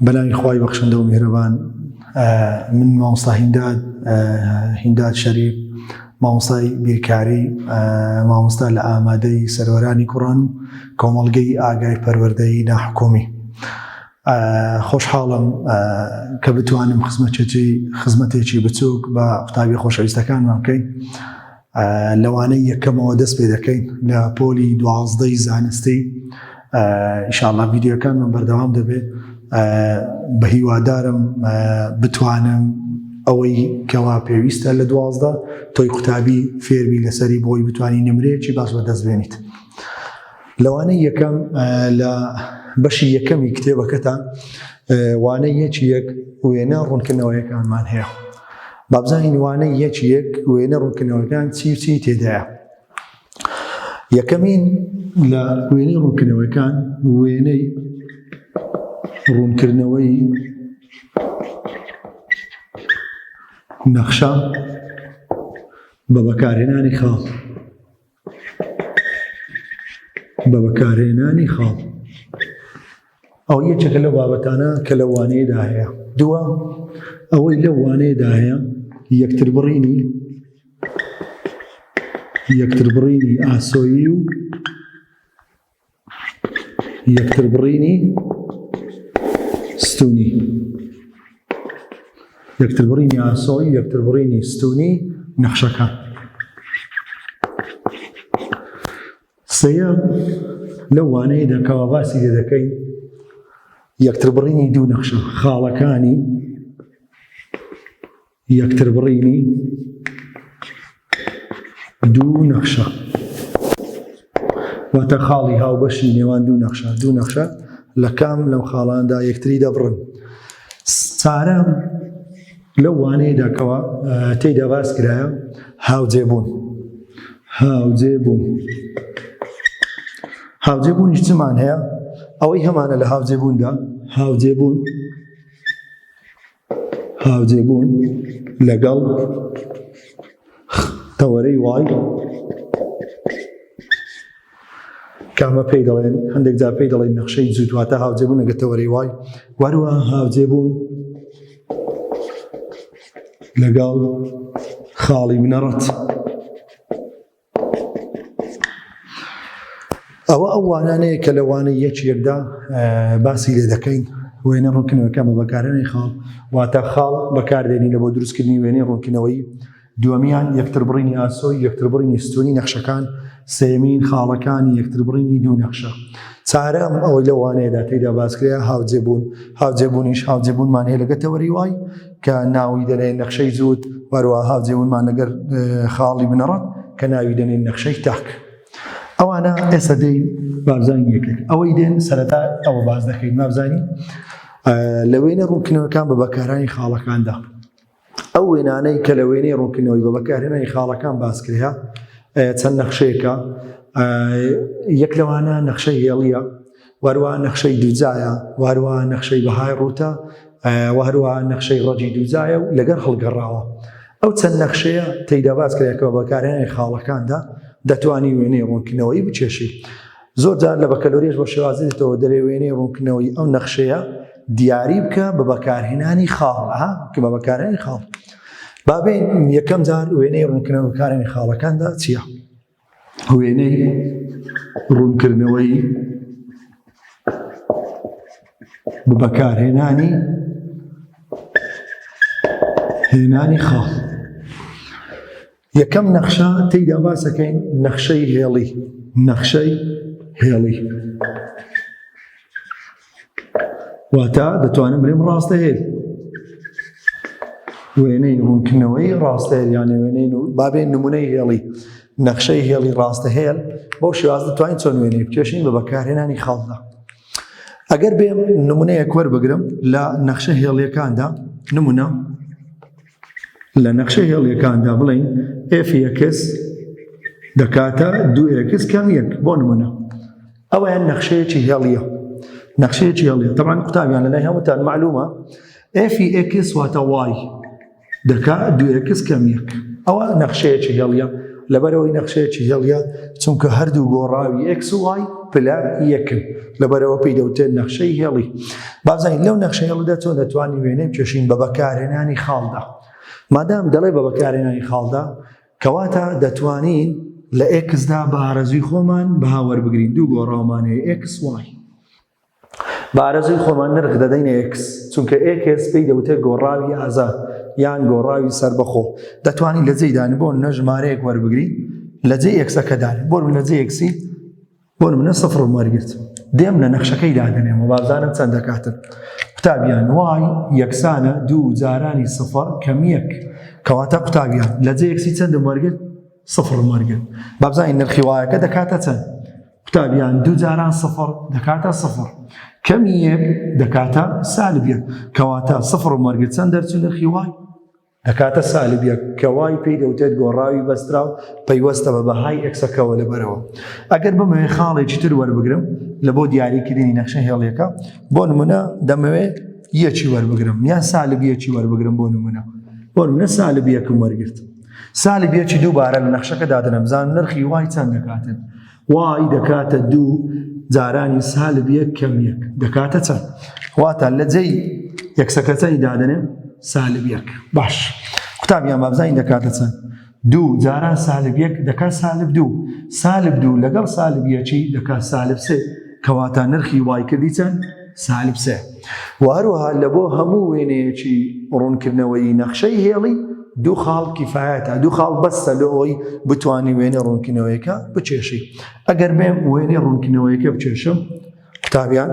بەناوی خوای بەخشندە و میهرەبان. من مامۆستا هینداد شەریف، مامۆستای بیرکاری، مامۆستا لە ئامادەی سەروەرانی کوڕان و کۆمەڵگەی ئاگای پەروەردەیی ناحکومی. خۆشحاڵم کە بتوانم خزمەتێکی بچووک بە قوتابی خۆشەویستەکانمان بکەین لەوانەی یەکەمەوە دەست پێ دەکەین لە پۆلی 12ی زانستی. ئینشاءڵڵا ڤیدیۆکانمان بەردەوام دەبێت. بە هیوادارم بتوانم ئەوەی کەوا پێویستە لە 12 تۆی قوتابی فێربی لەسەری بۆی بتوانی نمرەیەکی باش بەدەست بێنیت. لەوانەی یەکەم لە بەشی یەکەمی کتێبەکەتان وانەی یەک وێنە ڕوونکردنەوەیەکانمان هەیە. بابزانین وانەی یەک وێنە ڕوونکردنەوەکان چی تێدایە. یەکەمین لە وێنەی ڕوونکردنەوەکان وێنەی ڕوونکردنەوەی نەخشە بە بەکارهێنانی خاڵ. ئەو یەکێکە لەو بابەتانە کە لە وانەیەدا هەیە. دووەم ئەوەی لە وانەیەدا هەیە یەکتربڕینی ئاسۆیی و یەکتربڕینی ستونی. یەکتربڕینی ئاسۆیی، یەکتربڕینی ستونی نەخشەکان. سێیەم لەو وانەیەدا کەوا باسی لێ دەکەین یەکتربڕینی دوو نەخشە، خاڵەکانی یەکتربڕینی دوو نەخشە، واتە خاڵی هاوبەشی نێوان دوو نەخشە لە کام لەم خاڵاندا یەکتری دەبڕن. چارەم لەو وانەیەدا کەوا تێیدا باس کرایە هاوجێبوونیش چمان هەیە؟ ئەوەی هەمانە لە هاوجێبووندا هاوجێبوون لەگەڵ تەوەرەی وای کامە پێی دەڵێن، هەندێک جار پێی دەڵێن نەخشەی جووت، واتە هاوجێبوون لەگەڵ تەوەرەی وای، وەروە هاوجێبوون لەگەڵ خاڵی بنەڕەت. ئەو وانانەیە کە لە وانەی یەکدا باسی لێ دەکەین وێنە ڕوونکردنەوەکان بە بەکارهێنانی خاڵ، واتە خاڵ بەکاردێنی لە بۆ دروستکردنی وێنەی ڕوونکردنەوەی. دووەمیان یەکتربڕینی ئاسۆی، یەکتربڕینی ستونی نەخشەکان. سێمین خاڵەکانی یەکتربڕینی دوو نەخشە. چارەم ئەوەی لە وانەیەدا تێیدا باسکرێ هاوجێبوونمان هەیە لەگەڵ تەوەرەی وای کە ناوی دەنێن نەخشەی جووت، وەروەها هاوجێبوونمان لەگەڵ خاڵی بنەڕەت کە ناوی دەنێن نەخشەی تاک. ئەوانە ئێستا دەین بابزانی یەکێک. ئەوەی دێن سەرەتا ئەوە باز دەکەین بابزانی لە وێنە ڕوونکردنەوەکان بە بەکارهێنانی خاڵەکاندا. ئەو وێنانەی کە لە وێنەی ڕوونکردنەوەی بە بەکارهێنانی خاڵەکان باسکرێ چەند نەخشەیەکە. یەک لەوانە نەخشەی هێڵیە، وەروە نەخشەی دووجایە، وەروە نەخشەی بەهای ڕووتە، وەروە نەخشەی ڕەجی دووجایە و لەگەڵ هەڵگەڕاوە. ئەو چەند نەخشەیە تێیدا باس کرێتەوە بەکارهێنانی خاڵەکاندا دەتوانی وێنەی ڕوونکردنەوەی بچێشی. زۆر جار لە بەکەلۆریەش بۆ شێوازێتەوە دەرێ وێنەی ڕوونکردنەوەی ئەو نەخشەیە دیاری بکە بە بەکارهێنانی خاڵ، کە بە بەکارهێنانی خاڵ. بابێن یەکەم جار وێنەی ڕوونکردنەوەی بەکارهێنانی خاڵەکاندا چییە؟ وێنەی ڕوونکردنەوەی بە بەکارهێنانی خاڵ. یەکەم نەخشە تێیدا باسەکەین نەخشەی هێڵی. واتە دەتوانم بڵێم ڕاستەهێل. وێنەی ڕوونکردنەوەی ڕاستەهێل یانە وێنەی بابێن نمونەی هێڵی، نەخشەی هێڵی ڕاستەهێل. بەو شێواز دەتوانین چۆن وێنەی بچێشین بە بەکارهێنانی خاڵدا. ئەگەر بێم نمونەیەک وەربگرم لە نەخشە هێڵیەکاندا، نمونە لە نەخشە هێڵیەکاندا بڵین F1 دەکاتە 2x کەم 1 بۆ نمونە. ئەوەیان نەخشەیەکی هێڵیە. طبعا قوتابیان لەلای هەمووتان معلومە F(x) واتە y دەکات 2x کەم 1. ئەوە نەخشەیەکی هێڵیە. لەبەرەوەی نەخشەیەکی هێڵیە چونکە هەردوو گۆڕاوی x و y پلە یەکن لەبەرەوە پێی دەوترێت نەخشەی هێڵی. بابزانین لەو نەخشە هێڵیدا چۆن دەتوانین وێنەی بکێشین بە بەکارهێنانی خاڵدا. مادام دەڵێ بە بەکارهێنانی خاڵدا کەواتە دەتوانین لە ئێکسدا بە ئارەزوی خۆمان بەها وەربگرین دوو گۆڕاومانەیە ئێکس وای بە ئارەزوی خۆمان نرخ دەدەینە ئێکس چونکە ئێکس پێی دەوتێت گۆڕاوی ئازاد یان گۆڕاوی سەربەخۆ دەتوانین لە جێیدان بۆ منە ژمارەیەک وەربگرین لە جێ ئێکسەکەدان بۆ من لە جێ ئێکسی بۆ منە سەفر وەرگرت دێم لە نەخشەکەی دادنێم و بابزانم چەند دەکاتن قوتابیان وای یەکسانە دوو جارانی سفر کەم یەک کەواتە قوتابیان لە جێ ئێکسی چەندم وەرگرت سفر وەرگرت بابزانین نرخی وایەکە دەکاتە چەند قوتابیان دوو جاران سفر دەکاتە سفر کەمی یەک دەکاتە سالب یەک کەواتە سفر وەرگرت چەند دەرچوو نرخی وای دەکاتە سالب یەک کە وای پێی دەوتێت گۆڕاوی بەستراو پەیوەستە بە بەهای ئێکسەکەوە لەبەرەوە. ئەگەر بمەوێت خاڵێکی تر وەربگرم لە بۆ دیاریکردنی نەخشە هێڵیەکە بۆ نمونە دەمەوێت یەکی وەربگرم یان سالب یەکی وەربگرم بۆ نمونە سالب یەکم وەرگرت سالب یەکی دووبارە لە نەخشەکە دادنە بزانم نرخی وای چەند دەکاتن وای دەکاتە دوو جارانی سالب یەک کەم یەک دەکاتە چەند واتە لە جێی یەکسەکە چەندی دادنێ سالب یەک باش قوتابیان بابزانین دەکاتە چەند دوو جاران سالب یەک دەکات سالب دوو لەگەڵ سالب یەکی دەکات سالب سێ کەواتە نرخی وای کردی چەند سالب سێ و هەروەها لە بۆ هەموو وێنەیەکی ڕوونکردنەوەی نەخشەی هێڵی دوو خاڵ کیفایەتە دوو خاڵ بەسە لە ئەوەی بتوانی وێنە ڕوونکردنەوەیەکە بچێشی ئەگەر بێم وێنەی ڕوونکردنەوەیەکە بچێشم قوتابیان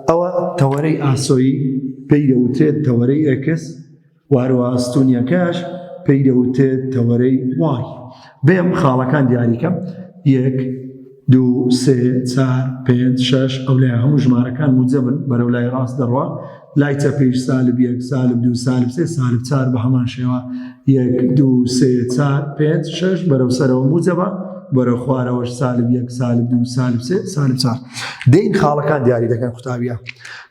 ئەوە تەوەرەی ئاسۆیی پێی دەوترێت تەوەرەی ئێکس واروە ئەستونیەکەش پێی دەوترێت تەوەرەی وای بێم خاڵەکان دیاریکەم یەک دوو سێ چار پێنج شەش ئەو لای هەموو ژمارەکان موجەبن بەرەو لای ڕاست دەڕوا لای چەپێش سالب یەک سالب دوو سالب سێ سالب چار بە هەمان شێوە یەک دوو سێ چار پێنج شەش بەرەو سەرەوە موجەبە بەرەو خوارەوەش سالب یەک سالب دوو سالب سێ سالب چار دەین خاڵەکان دیاری دەکەن قوتابیە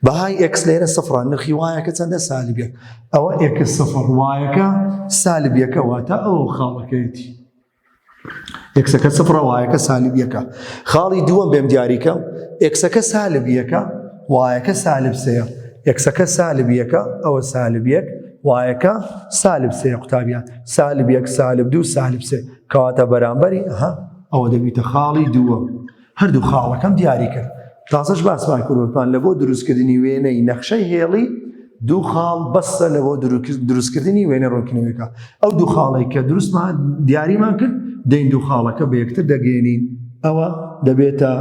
بەهای ئێکس لێرە سفران نرخی وایەکە چەندە سالب یەک ئەوە ئێکس سفر وایەکە سالب یەکە واتە ئەو خاڵەکەیەتی ئێکسەکە سفر وایەکە سالب یەکە خاڵی دووەم بێم دیاریکەم ئێکسەکە سالب یەکە وایەکە سالب سێیە ئێکسەکە سالب یەکە ئەوە سالب یەک وایەکە سالب سێ قوتابیان سالب یەک سالب دوو سالب سێ کەواتە بەرامبەری ئەوە دەبیتە خاڵی دووەم هەردوو خاڵەکەم دیاری کرد تازەش باسمان کردوتمان لە بۆ دروستکردنی وێنەی نەخشەی هێڵی دوو خاڵ بەسە لە بۆ دروستکردنی وێنە ڕوونکردنەوەیەکە ئەو دوو خاڵی کە دروستمان دیاریمان کرد دەین دوو خاڵەکە بە یەکتر دەگەێنین ئەوە دەبێتە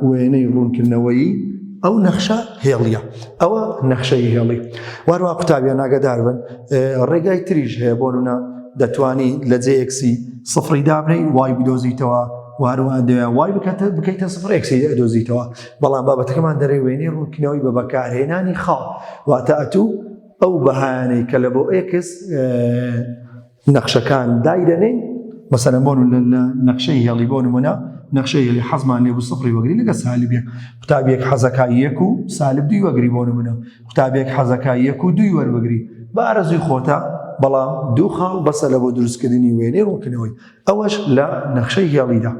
وێنەی ڕوونکردنەوەی ئەو نەخشە هێڵیە ئەوە نەخشەی هێڵی وارووا قوتابیان ئاگادار بن ڕێگای تریش هەیە بۆ نمونە دەتوانی لە جێ ئێکسی سفری دابنەی وای بدۆزیتەوە وارووا دەوێت وای بکەیتە سفر ئێکسی دۆزیتەوە بەڵام بابەتەکەمان دەرێ وێنەی ڕوونکردنەوەی بە بەکارهێنانی خاڵ واتە ئەتوو ئەو بەهانەی کە لە بۆ ئێکس نەخشەکان دایدەنێن مثلا بۆ نەخشەی هێڵی بۆ نمونە نەخشەی هێڵی حەزمان لێ بوو سفری وەگری لەگە سالب یەک قوتابیەک حەزەکای یەک و سالب دوی وەگری بۆ نمونە قوتابیەک حەزەکای یەک و دوی وەربگری بە ئارەزوی خۆتە بەڵام دوو خاڵ بەسە لە بۆ دروستکردنی وێنەی ڕوونکردنەوەی ئەوەش لە نەخشەی هێڵیدا.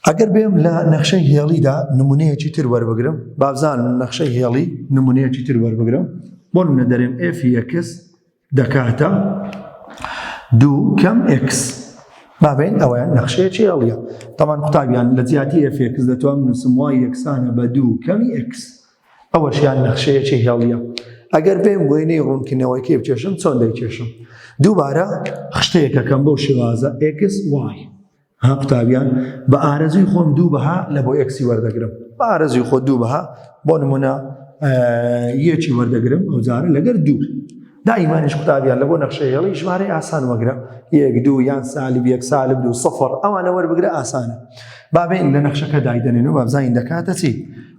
ئەگەر بێم لە نەخشەی هێڵیدا نمونەیەکی تر وەربگرم بابزانم نەخشەی هێڵی نمونەیەکی تر وەربگرم بۆ نمونە دەرێم ئف یەکس دەکاتە دوو کەم ئێکس بابین ئەوەیان نەخشەیەکی هێڵیە تەمان قوتابیان لە جیاتی ئف یەکس دەتوانم نووسم وای یەکسانە بە دوو کەمی ئێکس ئەوەشیان نەخشەیەکی هێڵیە. ئەگەر بێم وێنەی ڕوونکردنەوەیەکی بچێشم چۆن دەیکێشم دووبارە خشتەیەکەکەم بەو شێوازە ئێکس وای قوتابیان بە ئارەزوی خۆم دوو بەها لە بۆ ئێکسی وەردەگرم بە ئارەزوی خۆ دوو بەها بۆ نمونە یەکی وەردەگرم ئەو جارە لەگەر دوو دائیمانیش قوتابیان لە بۆ نەخشەی هێڵی ژمارەی ئاسان وەگرە یەک دوو یان سالب یەک سالب دوو سفر ئەوانە وەربگرە ئاسانە بابین لە نەخشەکە دایدەنێن و بابزانین دەکاتە چی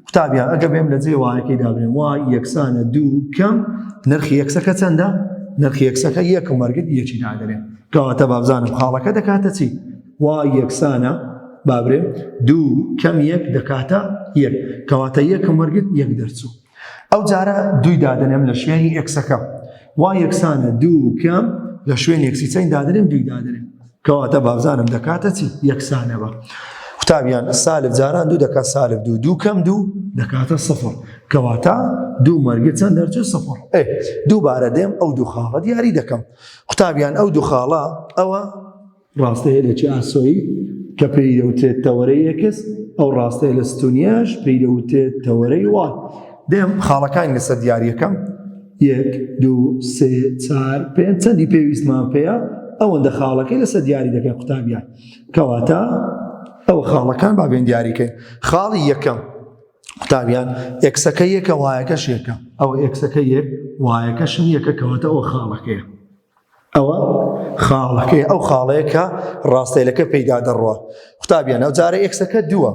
قوتابیان ئەگە بێم لە جێ وایەکەی دابنێم وای یەکسانە دوو کەم نرخی یەکسەکە چەندە نرخی یەکسەکە یەکم وەرگرت یەکی دادەنێن کەواتە بابزانم خاڵەکە دەکاتە چی وای یەکسانە بابرێ دوو کەم یەک دەکاتە یەک کەواتە یەکم وەرگرت یەک دەرچوو ئەو جارە دوی دادەنێم لە شوێنی ئێکسەکە وای یەکسانە دوو کەم لە شوێن یەکسی چەند دادنێم دوی دادنێم کەواتە بابزانم دەکاتە چی یەکسانەوە قوتابیان سالب جاران دوو دەکات سالب دوو کەم دوو دەکاتە سفر کەواتە دوو مەرگێ چەند دەرچێت سفر دووبارە دێم ئەو دوو خاڵە دیاری دەکەم قوتابیان ئەو دوو خاڵە ئەوە ڕاستەیە لە چی ئاسۆیی کە پێی دەوترێت تەوەرەی یەکس ئەو ڕاستەیە لە ستونیاش پێی دەوترێت تەوەرەی وای دێم خاڵەکانی لەسەر دیاریەکەم 1 2 3 4 5 چەندی پێویستمان پێەیە ئەوەندە خاڵەکەی لەسەر دیاری دەکەن قوتابیان کەواتە ئەو خاڵەکان بابێن دیاریکەین خاڵی یەکەم قوتابیان ئێکسەکە یەکە وایەکەش یەکە ئەوە ئێکسەکە یەک وایەکەشم یەکە کەواتە ئەوە خاڵەکەیە ئەوە خاڵەکەی ئەو خاڵەیە کە ڕاستەیەکە پەیدا دەڕوە قوتابیان ئەو جارە ئێکسەکە دووە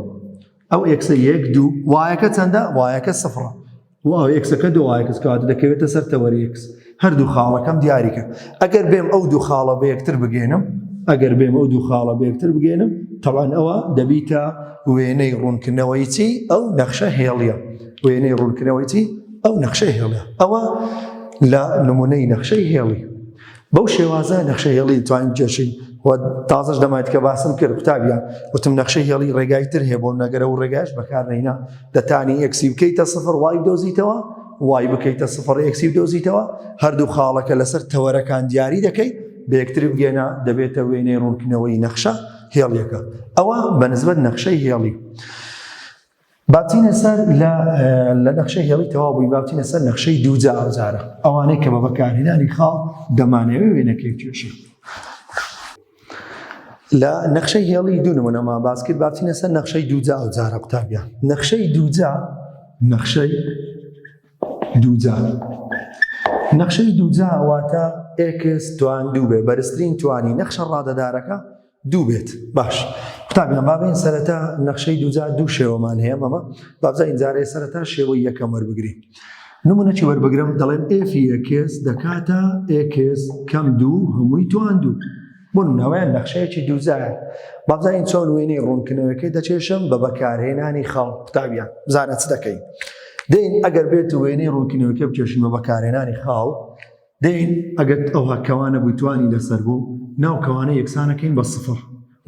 ئەو ئێکسە یەک دوو وایەکە چەندە وایەکە سفرە و ئەو ئێکسەکە دوو وایەکەس کەواتە دەکەوێتە سەر تەوەری ئێکس هەردوو خاڵەکەم دیاریکە ئەگەر بێم ئەو دوو خاڵە بە یەکتر بگێنم ئەگەر بێم ئەو دوو خاڵە بە یەکتر بگێنم تەبعاً ئەوە دەبیتە وێنەی ڕوونکردنەوەی چی ئەو نەخشە هێڵیە وێنەی ڕوونکردنەوەی چی ئەو نەخشە هێڵیە ئەوە لە نمونەی نەخشەی هێڵی بەو شێوازە نەخشەی هێڵی دەتوانین بجێشین و تازەش دەمایێت کە باسم کرد قوتابیان وتم نەخشەی هێڵی ڕێگای تر هەیە بۆ نەگەرە و ڕێگایش بەکارنەهێنا دەتانی ئێکسی بکەیتە سفر وای بدۆزیتەوە وای بکەیتە سفر ئێکسی بدۆزیتەوە هەردوو خاڵەکە لەسەر تەوەرەکان دیاری دەکەیت بە یەکتر بگێنە دەبێتە وێنەی ڕوونکردنەوەی نەخشە هێڵیەکە ئەوە بەنسبەت نەخشەی هێڵی بابچینە سەر لە نەخشەی هێڵی تەواو بووی بابچینە سەر نەخشەی دووجا ئەوجارە ئەوانەی کە بە بەکارهێنانی خاڵ دەمانەوێت وێنەکەی توێشی لە نەخشەی هێڵی دوو نمونەما باس کرد بابچینە سەر نەخشەی دووجا ئەوجارە قوتابیان نەخشەی دووجا نەخشەی دووجا واتە ئێکس توان دوو بێ بەرزترین توانی نەخشە ڕادەدارەکە دوو بێت باش قوتابیان بابین سەرەتا نەخشەی دووجا دوو شێوەمان هەیە مەمە بابزە ئینجارەیە سەرەتا شێوەی یەکەم وەربگری نمونەکی وەربگرم دەڵێن ئێفی ئێکس دەکاتە ئێکس کەم دوو هەمووی توان دوو بۆ نمونەوەیان نەخشەیەکی دووجایە بابزین چۆن وێنەی ڕوونکردنەوەکەی دەچێشم بە بەکارهێنانی خاڵ قوتابیان بزانە چ دەکەین دەین ئەگەر بێت وێنەی ڕوونکردنەوەکە بچێشین بە بەکارهێنانی خاڵ دەین ئەگەر ئەو کەوانە بوویتوانی لەسەر بوو ناو کەوانە یەکسانەکەین بە سفر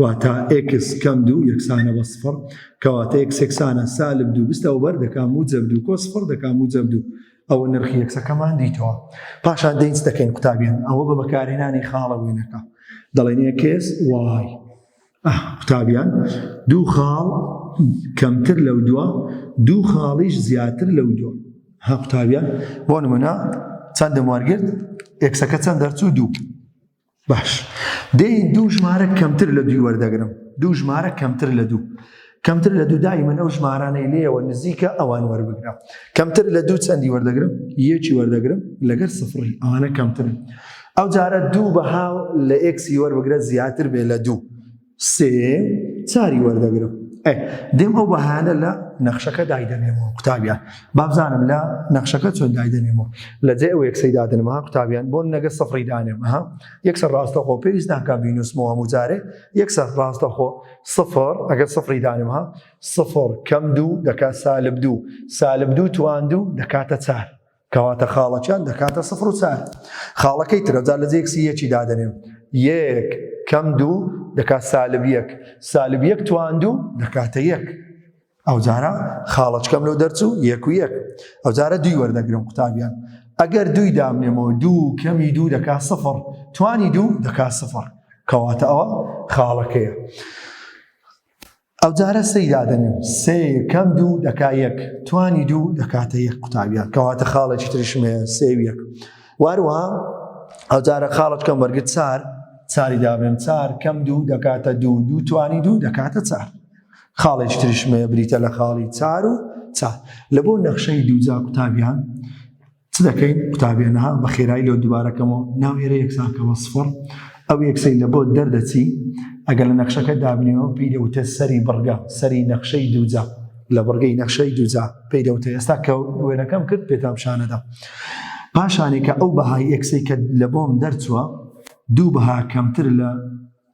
واتە ئێکس کەم دوو یەکسانە بە سفر کەواتە ئێکس یەکسانە سالب دوو بستەوە بەر دەکا موجب دوو کۆ سفر دەکا موجب دوو ئەوە نرخی یەکسەکەمان دیتەوە پاشان دەین چ دەکەین قوتابیان ئەوە بە بەکارهێنانی خاڵە وێنەکە دەڵێن ئێکس وای قوتابیان دوو خاڵ کەمتر لەو دووە دوو خاڵیش زیاتر لەو دووە ها قوتابیان بۆ نمونە چەندم وەرگرت ئێکسەکە چەند دەرچوو دوو باش دەین دوو ژمارە کەمتر لە دووی وەردەگرم دوو ژمارە کەمتر لە دوو کەمتر لە دوو دایمەن ئەو ژمارانەی لێەوە نزیکە ئەوان وەربگرم کەمتر لە دوو چەندی وەردەگرم یەکی وەردەگرم لەگەر سفڕی ئەوانە کەمترن ئەو جارە دوو بەهاو لە ئێکسی وەربگرە زیاتر بێ لە دوو سێ چاری وەردەگرم دێم ئەو بەهانە لە نەخشەکە دایدەنێمەوە قوتابیان بابزانم لە نەخشەکە چۆن دایدەنێمەوە لە جێ ئەو یەکسەی دادنمەها قوتابیان بۆ نەگە سفڕی دانێمەها یەکسەر ڕاستەخۆ پێویست ناکە بینوسمەوە هەموو جارێ یەکسەر ڕاستەخۆ سفر ئەگەر سفڕی دانمەها سفر کەم دوو دەکات سالب دوو توان دوو دەکاتە چار کەواتە خاڵەکیان دەکاتە سفر و چار خاڵەکەی ترەجار لە جێ یەکسی یەکی دادەنێم یەک کەم دوو دەکات سالب یەک توان دوو دەکاتە یەک ئەو جارە خاڵەچکەم لەو دەرچوو یەک و یەک ئەو جارە دوی وەردەگرم قوتابیان ئەگەر دوی دامنێمەوە دوو کەمی دوو دەکات سفر توانی دوو دەکات سفر کەواتە ئەوە خاڵەکەیە ئەو جارە سەی دادەنێم سێ کەم دوو دەکات یەک توانی دوو دەکاتە یەک قوتابیان کەواتە خاڵێکی تریشمەیە سێ و یەک واروها ئەو جارە خاڵەچکەم وەرگرت چاری دابنێم چار کەم دوو دەکاتە دوو توانی دوو دەکاتە چار خاڵێکی تریشمەیە بریتە لە خاڵی چار و چار لە بۆ نەخشەی دووجا قوتابیان چ دەکەین قوتابیانەها بە خێرایی لەو دووبارەکەمەوە ناو ئێرە یەکسانکەوە سفر ئەو یەکسەی لە بۆ دەردەچی ئەگەر لە نەخشەکە دابنێەوە پێی دەوتە سەری بڕگە سەری نەخشەی دووجا لە بڕگەی نەخشەی دووجا پێی دەوتە ئێستا کە وێنەکەم کرد پێتام شانەدا پاشانێک کە ئەو بەهای یەکسەی کە لە بۆم دەرچووە دوو بەها کەمتر لە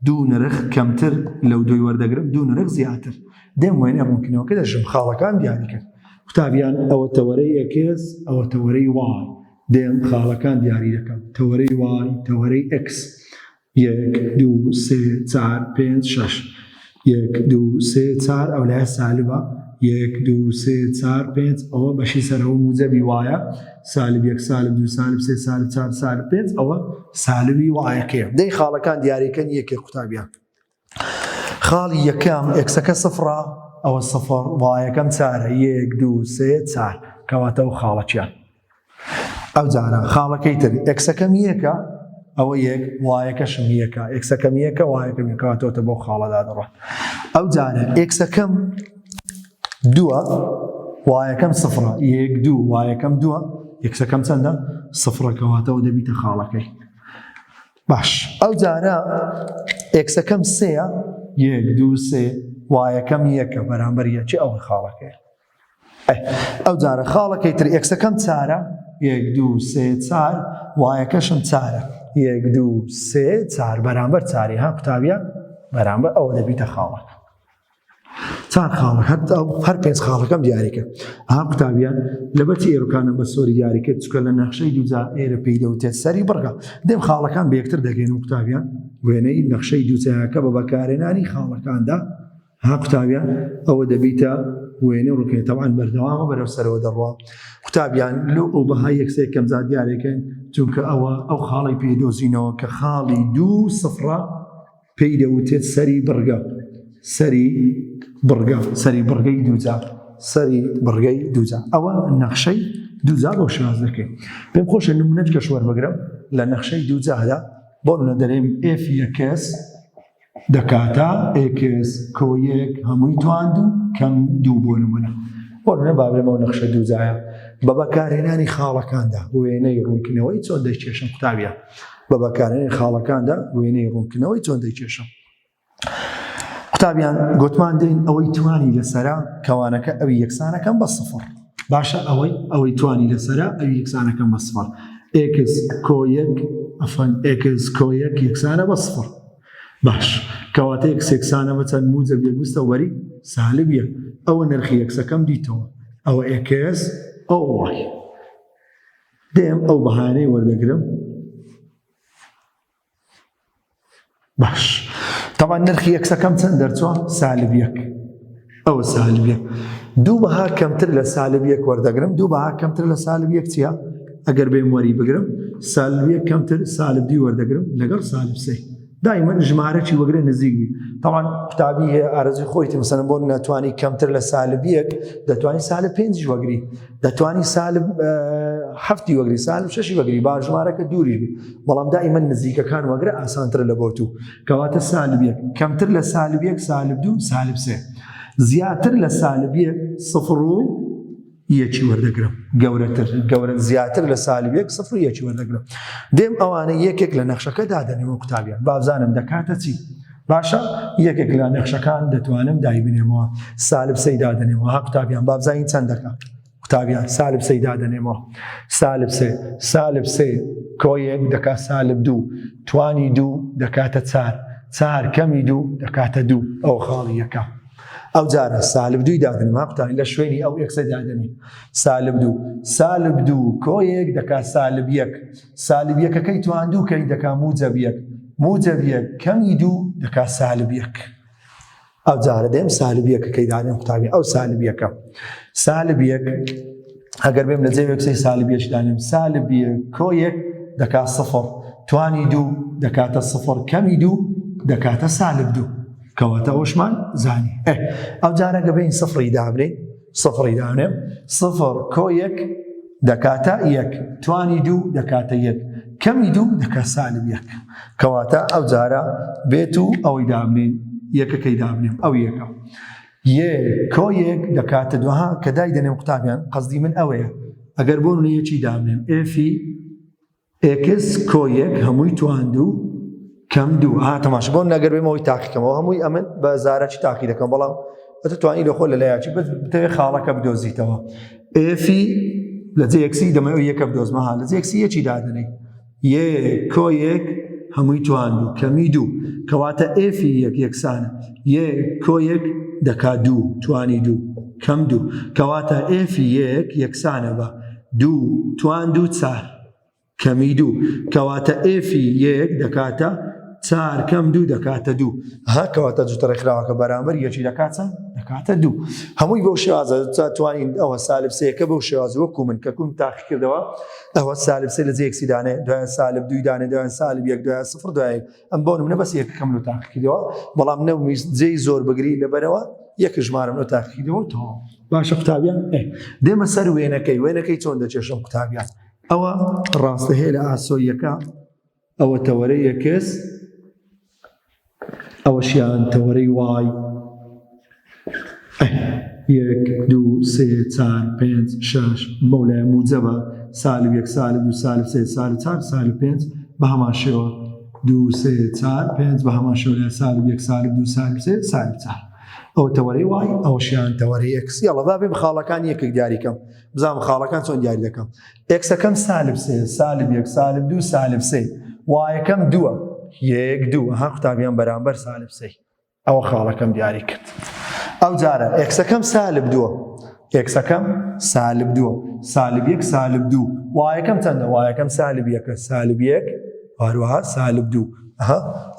دوو نرخ کەمتر لەو دوی وەردەگرم دوو نرخ زیاتر دێم وێنە ڕوونکردنەوەکە دەژم خاڵەکان دیاری کرد قوتابیان ئەوە تەوەرەی ئێکس ئەوە تەوەرەی وای دێم خاڵەکان دیاری دەکەم تەوەرەی وای تەوەرەی ئەکس 1 2 3 4 5 6 1 2 3 4 ئەو لای سالبە 1 2 3 4 5 ئەوە بەشی سەرەوە موجەبی وایە سالب 1 سالب 2 سالب 3 سالب 4 سالب 5 ئەوە سالبی وایەکەیە دەی خاڵەکان دیاریکەن یەکێک قوتابیان خاڵی یەکەم ئێکسەکە سفرە ئەوە سفر وایەکەم 4 1 2 3 4 کەواتە ئەو خاڵەکیان ئەو جارە خاڵەکەی تر ئێکسەکەم یەکە ئەوە یەک وایەکەشم یەکە ئێکسەکەم یەکە وایەکەم یەکەواتەوە بۆ خاڵەدا دەڕۆن ئەو جارە ئێکسەکەم دووە وایەکەم سفرە 1 2 وایەکەم دووە ئێکسەکەم چەندە سفرەکەواتەوە دەبیتە خاڵەکەی باش ئەو جارە ئێکسەکەم سێە 1 2 3 وایەکەم یەکە بەرامبەر یەکی ئەوە خاڵەکەی ئەو جارە خاڵەکەی تر ئێکسەکەم چارە 1 2 3 4 وایەکەشم چارە 1 2 3 4 بەرامبەر چاری ها قوتابیە بەرامبەر ئەوە دەبیتە خاڵەکە چار خاڵک هەر پێنج خاڵەکەم دیاریکە ها قوتابیان لەبەرچی ئێرەکانە بە سۆری دیاریکە چکە لە نەخشەی دووجا ئێرە پێی دەوتێت سەری بڕگە دێم خاڵەکان بە یەکتر دەگەین و قوتابیان وێنەی نەخشەی دووجایەکە بە بەکارهێنانی خاڵەکاندا ها قوتابیان ئەوە دەبیتە وێنە ڕووکەی تەوان بەردەوامە بەرەو سەرەوە دەڕوا قوتابیان لەو ئەو بەها یەکسێکەم جا دیارێکەن چونکە ئەوە ئەو خاڵی پێدۆزینەوە کە خاڵی 2 سفرە پێی دەوتێت سەری بڕگە سەری بڕگەی دووجا سەری بڕگەی دووجا ئەوە نەخشەی دووجا بۆ شاز دەکەین پێم خۆشە نمونەت کە شوەر بگرم لە نەخشەی دووجادا بۆ نەدەرێم ئف یەکەس دەکاتە ئێکس کۆیەک هەمووی تواند و کەم دوو بۆ نمونە بۆ نە بابرێمەوە نەخشە دووجایە بە بەکارهێنانی خاڵەکاندا وێنەی ڕوونکردنەوەی چۆن دەیکێشم قوتابیان بە بەکارهێنانی خاڵەکاندا وێنەی ڕوونکردنەوەی چۆن دەیکێشم قوتابیان گوتمان دەین ئەوەی توانی لەسەرا کەوانەکە ئەوی یەکسانەکەم بە سفر باشە ئەوەی توانی لەسەرا ئەوی یەکسانەکەم بە سفر ئێکس کۆیەک ئێکس کۆیەک یەکسانە بە سفر باش کەواتە ئێکس یەکسانە بە چەند موجب یەکوستە وەری سالب یەک ئەوە نرخی یەکسەکەم دیتەوە ئەوە ئێکس ئەو وای دێم ئەو بەهانەی وەردەگرم باش طبعا نرخی یەکسەکەم چەند دەرچووە سالب یەک ئەوە سالب یەک دوو بەها کەمتر لە سالب یەک وەردەگرم دوو بەها کەمتر لە سالب یەک چییە ئەگەر بێم وەری بگرم سالب یەک کەمتر سالب دوی وەردەگرم لەگەڵ سالب سێ دائما ژمارەی وەگرێ نزیک بی طبعا قوتابی هەیە ئارەزوی خۆیتی مثلا بۆ ناتوانی کەمتر لە سالب یەک دەتوانی سالب پێنجی وەگری دەتوانی سالب هەفتی وەگری سالب شەشی وەگری با ژمارەکە دووریش بی بەڵام دائما نزیکەکان وەگرە ئاسانتر لە بۆ تو کەواتە سالب یەک کەمتر لە سالب یەک سالب دوو سالب سێ زیاتر لە سالب یەک سفر و یەکی وەردەگرم گەورە زیاتر لە سالب یەک سفر و یەکی وەردەگرم دێم ئەوانە یەکێک لە نەخشەکە دادەنێمە قوتابیان بابزانم دەکاتە چی باشە یەکێک لە نەخشەکان دەتوانم دای بنێمەوە سالب سەی دادەنێمەوە ها قوتابیان بابزانین چەند دەکات قوتابیان سالب سەی دادەنێمەوە سالب سێ کۆیەک دەکات سالب دوو توانی دوو دەکاتە چار کەمی دوو دەکاتە دوو ئەو خاڵی یەکە ئەو جارە سالب دووی دادنێم ها قوتابیان لە شوێنی ئەو ئێکسە دادەنێم سالب دوو کۆیەک دەکات سالب یەک سالب یەکەکەی تواندووکەی دەکات موجب یەک کەمی دوو دەکات سالب یەک ئەو جارە دێم سالب یەکەکەی دادێم قوتابی ئەو سالب یەک ئەگەر بێم لە جێ یەکسەی سالب یەک دانێم سالب یەک کۆیەک دەکات سفر توانی دوو دەکاتە سفر کەمی دوو دەکاتە سالب دوو کەواتە ئەوشمان زانی ئەو جارە گەبین سفری دابنێ سفر کۆیەک دەکاتە یەک توانی دوو دەکاتە یەک کەمی دوو دەکات سالب یەک کەواتە ئەو جارە بێت و ئەوەی دابنین یەکەکەی دابنێم ئەو یەکە کۆیەک دەکاتە دوها کە دای دەنێم قوتابیان قەزدی من ئەوەیە ئەگەر بۆ یەکی دابنێم ئێفی ئێکس کۆیەک هەمووی تواندوو کەم دوو تەماشا بۆ نەگەر بێمەوەی تاقیکەمەوە هەمووی ئەمن بە زارەکی تاقی دەکەم بەڵام بەتوانی لە خۆ لە لایەکی بتەوێ خاڵەکە بدۆزیتەوە ئێفی لە جێ یەکسی دەمەوە یەکە بدۆزمەها لە جێ یەکسی یەکی دادنێ کۆیەک هەمووی تواندوو کەمی دوو کەواتە ئێفی یەکسانە کۆیەک دەکات دوو توانی دوو کەم دوو کەواتە ئێفی یەکسانە بە دوو توان دوو چار کەمی دوو کەواتە ئێفی یەک دەکاتە 4 کەم 2 دەکاتە 2 ها کەواتە جوتە ڕێکخراوەکە بەرامبەر یەکی دەکاتە 2 هەمووی بەو شێوازە توانین ئەوە سالب سێیەکە بەو شێوازە وەکو من کە کوم تاقی کردەوە ئەوە سالب سێ لە جێیەکسی دانێ دوایە سالب 2 دانێ دوایە سالب 1 دوایە 0 دوایە ئەم بۆ نمونە بەس یەکەکەم لە تاقی کردەوە بەڵام نەومی جێی زۆر بگری لەبەرەوە یەک ژمارەم لە تاقی کردەوە تەواو باشە قوتابیان دێمە سەر وێنەکەی چۆن دەچێشم قوتابیان ئەوە ڕاستە هەیە لە ئاسۆیەکە ئەوە تەوەرەی یەکس ئەوەشیان تەوەرەی وای 1 2 3 4 5 6 مەولای موجەبە سالب 1 سالب 2 سالب 3 سالب 4 سالب 5 بە هەمان شێوە 2 3 4 5 بە هەمان شێوە سالب 1 سالب 2 سالب 3 سالب 4 ئەو تەوەرەی وای ئەوەشیان تەوەرەی ئەکس یاڵە با بێ خاڵەکان یەکێک دیاریکەم بزانم خاڵەکان چۆن دیاری دەکەم ئەکسەکەم سالب 3 سالب 1 سالب 2 سالب 3 وایەکەم 2 1 2 ها قوتابیان بەرامبەر سالب 3 ئەوە خاڵەکەم دیاری کرد ئەو جارە ئەکسەکەم سالب 2 ئەکسەکەم سالب 2 سالب 1 سالب 2 وایەکەم چەندە وایەکەم سالب 1 سالب 1 هەروەها سالب 2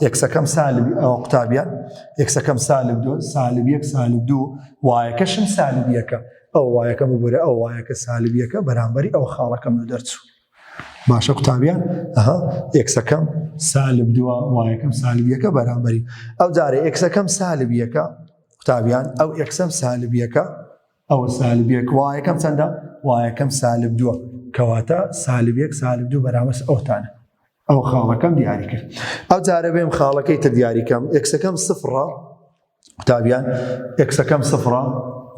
یەکسەکەم سالب ئەو قوتابیان یەکسەکەم سالب 2 سالب 1 سالب 2 وایەکەشم سالب 1 ئەو وایەکەم ببوورە ئەو وایەکە سالب 1 بەرامبەری ئەو خاڵەکەم لە دەرچوو باشە قوتابیان یەکسەکەم سالب 2 وایەکەم سالب 1 بەرامبەری ئەو جارە یەکسەکەم سالب 1 قوتابیان ئەو یەکسەم سالب 1 ئەوە سالب 1 وایەکەم چەندە وایەکەم سالب 2 کەواتە سالب 1 سالب 2 بەرامبەر ئەوتانە ئەو خاڵەکەم دیاری کرد ئەو جارە بێم خاڵەکەی تر دیاریکەم یەکسەکەم سفڕە قوتابیان یەکسەکەم سفڕە